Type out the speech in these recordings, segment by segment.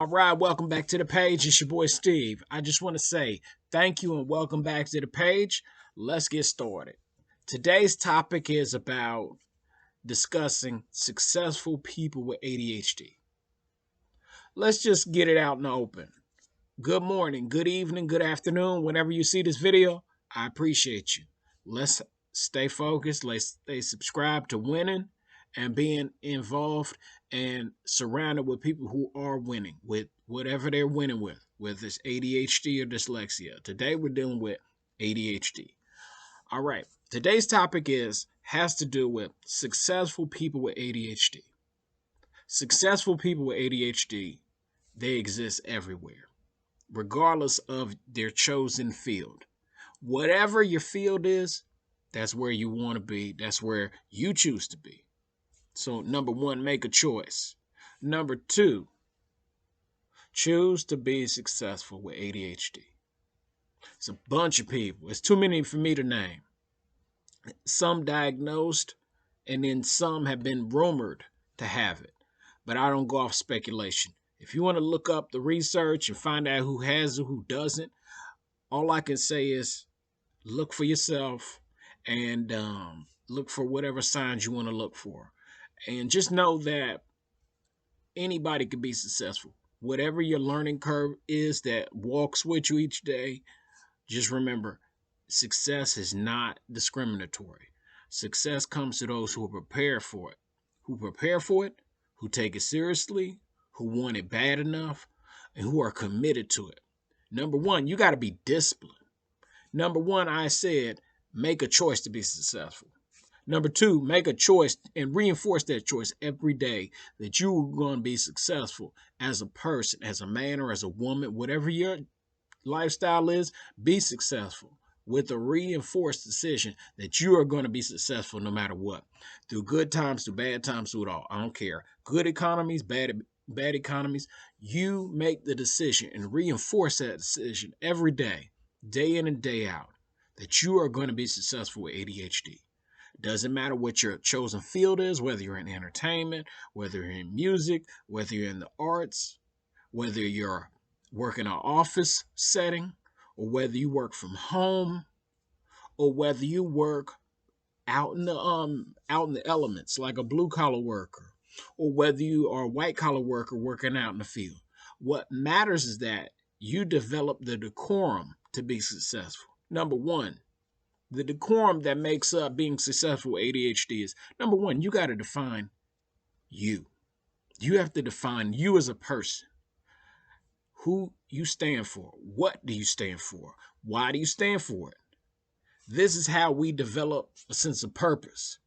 All right, welcome back to the page. It's your boy Steve. I just want to say thank you and welcome back to the page. Let's get started. Today's topic is about discussing successful people with ADHD. Let's just get it out in the open. Good morning, good evening, good afternoon, whenever you see this video. I appreciate you. Let's stay focused. Let's stay subscribed to winning and being involved and surrounded with people who are winning with whatever they're winning with, whether it's ADHD or dyslexia. Today we're dealing with ADHD. All right. Today's topic has to do with successful people with ADHD. Successful people with ADHD, they exist everywhere, regardless of their chosen field. Whatever your field is, that's where you want to be. That's where you choose to be. So, number one, make a choice. Number two, choose to be successful with ADHD. It's a bunch of people. It's too many for me to name. Some diagnosed, and then some have been rumored to have it. But I don't go off speculation. If you want to look up the research and find out who has it, who doesn't, all I can say is look for yourself and look for whatever signs you want to look for. And just know that anybody can be successful. Whatever your learning curve is that walks with you each day, just remember success is not discriminatory. Success comes to those who are prepared for it, who take it seriously, who want it bad enough, and who are committed to it. Number one, you got to be disciplined. Number one, I said, make a choice to be successful. Number two, make a choice and reinforce that choice every day that you're going to be successful as a person, as a man or as a woman, whatever your lifestyle is, be successful with a reinforced decision that you are going to be successful no matter what. Through good times, through bad times, through it all. I don't care. Good economies, bad economies, you make the decision and reinforce that decision every day, day in and day out, that you are going to be successful with ADHD. Doesn't matter what your chosen field is, whether you're in entertainment, whether you're in music, whether you're in the arts, whether you're working an office setting, or whether you work from home, or whether you work out in the elements like a blue collar worker, or whether you are a white collar worker working out in the field. What matters is that you develop the decorum to be successful. Number one, the decorum that makes up being successful with ADHD is number one, you got to define you. You have to define you as a person, who you stand for. What do you stand for? Why do you stand for it? This is how we develop a sense of purpose.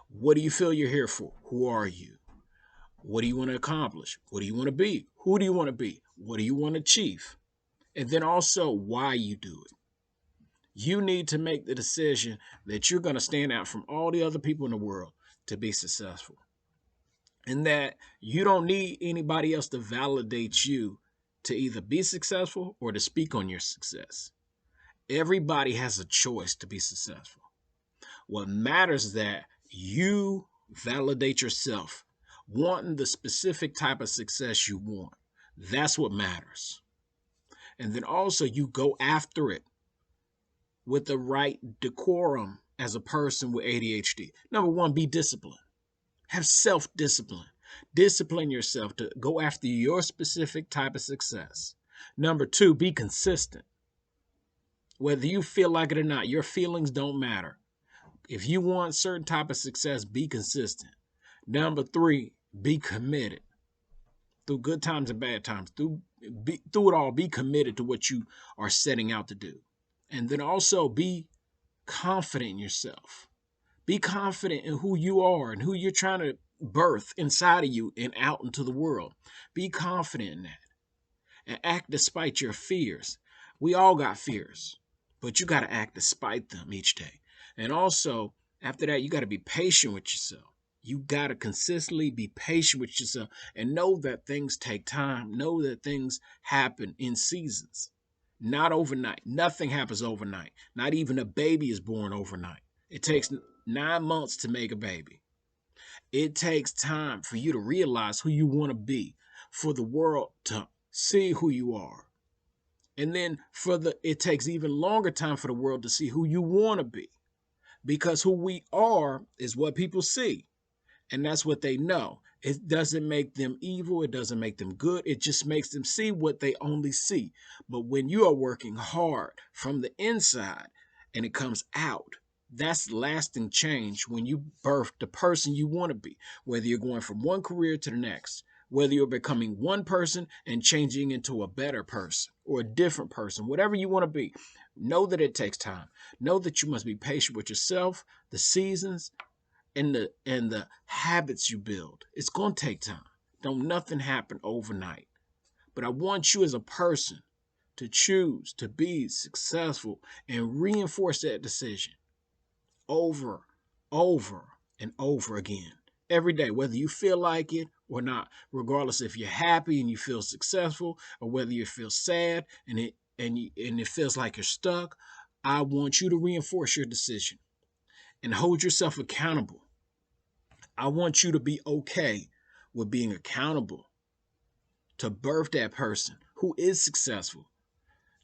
What do you feel you're here for? Who are you? What do you want to accomplish? What do you want to be? Who do you want to be? What do you want to achieve? And then also why you do it. You need to make the decision that you're going to stand out from all the other people in the world to be successful. And that you don't need anybody else to validate you to either be successful or to speak on your success. Everybody has a choice to be successful. What matters is that you validate yourself, wanting the specific type of success you want. That's what matters. And then also you go after it with the right decorum as a person with ADHD. Number one, be disciplined. Have self-discipline. Discipline yourself to go after your specific type of success. Number two, be consistent. Whether you feel like it or not, your feelings don't matter. If you want certain type of success, be consistent. Number three, be committed. Through good times and bad times, through it all, be committed to what you are setting out to do. And then also be confident in yourself. Be confident in who you are and who you're trying to birth inside of you and out into the world. Be confident in that. And act despite your fears. We all got fears, but you got to act despite them each day. And also, after that, you got to be patient with yourself. You got to consistently be patient with yourself and know that things take time. Know that things happen in seasons. Not overnight. Nothing happens overnight. Not even a baby is born overnight. It takes 9 months to make a baby. It takes time for you to realize who you want to be, for the world to see who you are. And then it takes even longer time for the world to see who you want to be, because who we are is what people see, and that's what they know. It doesn't make them evil, it doesn't make them good, it just makes them see what they only see. But when you are working hard from the inside and it comes out, that's lasting change. When you birth the person you want to be, whether you're going from one career to the next, whether you're becoming one person and changing into a better person or a different person, whatever you want to be, know that it takes time. Know that you must be patient with yourself, the seasons, and the habits you build. It's going to take time. Don't nothing happen overnight. But I want you as a person to choose to be successful and reinforce that decision over, over, and over again. Every day, whether you feel like it or not, regardless if you're happy and you feel successful, or whether you feel sad and it feels like you're stuck, I want you to reinforce your decision and hold yourself accountable. I want you to be okay with being accountable to birth that person who is successful.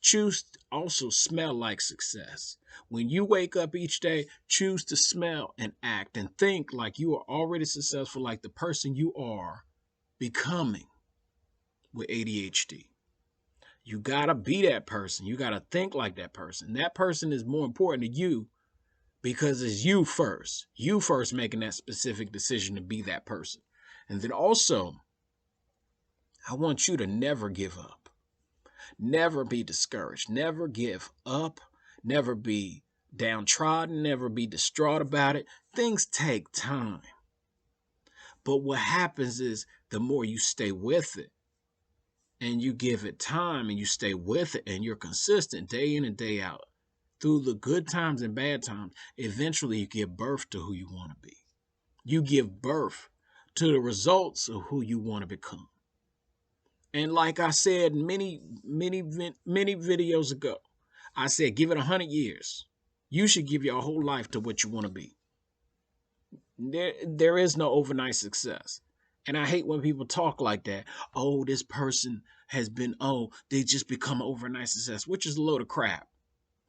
Choose to also smell like success. When you wake up each day, choose to smell and act and think like you are already successful, like the person you are becoming with ADHD. You gotta be that person. You gotta think like that person. That person is more important to you because it's you first. You first making that specific decision to be that person. And then also, I want you to never give up. Never be discouraged. Never give up. Never be downtrodden. Never be distraught about it. Things take time. But what happens is the more you stay with it and you give it time and you stay with it and you're consistent day in and day out through the good times and bad times, eventually you give birth to who you want to be. You give birth to the results of who you want to become. And like I said many videos ago, I said give it 100 years. You should give your whole life to what you want to be. There is no overnight success. And I hate when people talk like that. Oh, this person has been, they just become an overnight success, which is a load of crap.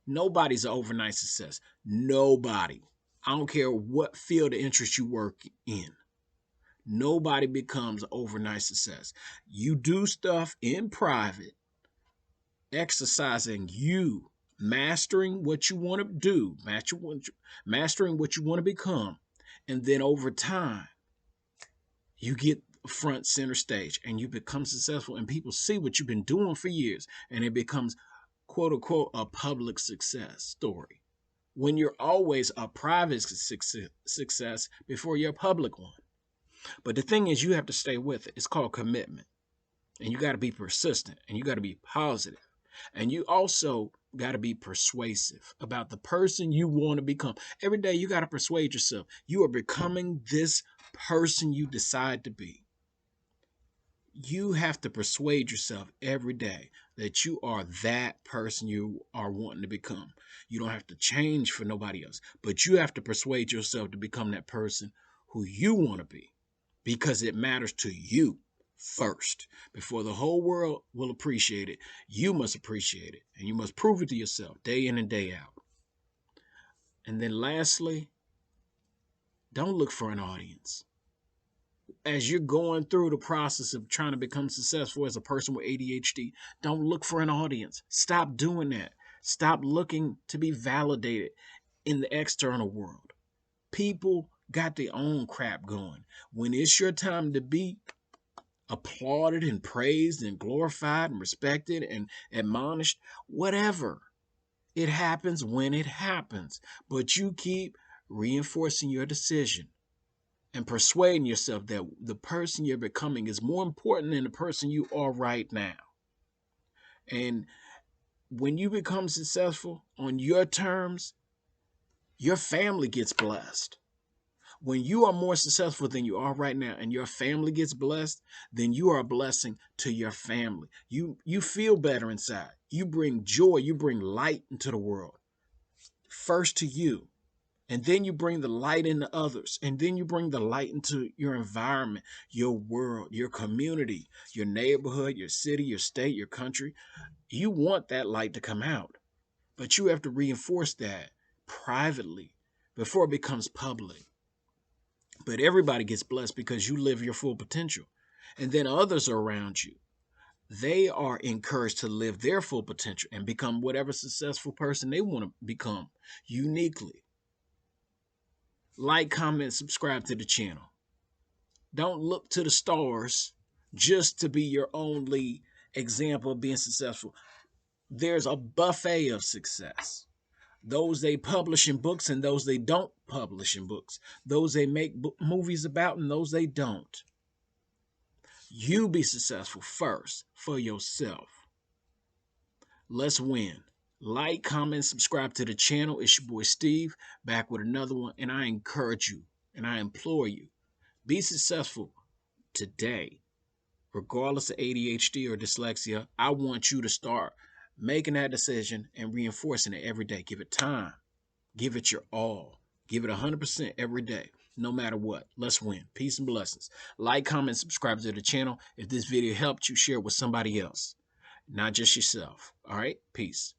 Nobody's an overnight success. Nobody. I don't care what field of interest you work in. Nobody becomes an overnight success. You do stuff in private, exercising you, mastering what you want to do, mastering what you want to become. And then over time, you get front center stage and you become successful and people see what you've been doing for years and it becomes quote unquote a public success story when you're always a private success before you're a public one. But the thing is, you have to stay with it. It's called commitment. And you got to be persistent and you got to be positive. And you also got to be persuasive about the person you want to become. Every day you got to persuade yourself. You are becoming this person you decide to be. You have to persuade yourself every day that you are that person you are wanting to become. You don't have to change for nobody else, but you have to persuade yourself to become that person who you want to be, because it matters to you first. Before the whole world will appreciate it, you must appreciate it, and you must prove it to yourself day in and day out. And then lastly, don't look for an audience. As you're going through the process of trying to become successful as a person with ADHD, don't look for an audience. Stop doing that. Stop looking to be validated in the external world. People got their own crap going. When it's your time to be applauded and praised and glorified and respected and admonished, whatever, it happens when it happens. But you keep reinforcing your decision and persuading yourself that the person you're becoming is more important than the person you are right now. And when you become successful on your terms, your family gets blessed. When you are more successful than you are right now and your family gets blessed, then you are a blessing to your family. You feel better inside. You bring joy, you bring light into the world. First to you. And then you bring the light into others. And then you bring the light into your environment, your world, your community, your neighborhood, your city, your state, your country. You want that light to come out. But you have to reinforce that privately before it becomes public. But everybody gets blessed because you live your full potential. And then others are around you. They are encouraged to live their full potential and become whatever successful person they want to become uniquely. Like, comment, subscribe to the channel. Don't look to the stars just to be your only example of being successful. There's a buffet of success. Those they publish in books and those they don't publish in books. Those they make movies about and those they don't. You be successful first for yourself. Let's win. Like, comment, subscribe to the channel. It's your boy Steve, back with another one. And I encourage you and I implore you, be successful today. Regardless of ADHD or dyslexia, I want you to start making that decision and reinforcing it every day. Give it time. Give it your all. Give it 100% every day, no matter what. Let's win. Peace and blessings. Like, comment, subscribe to the channel. If this video helped you, share it with somebody else, not just yourself. All right? Peace.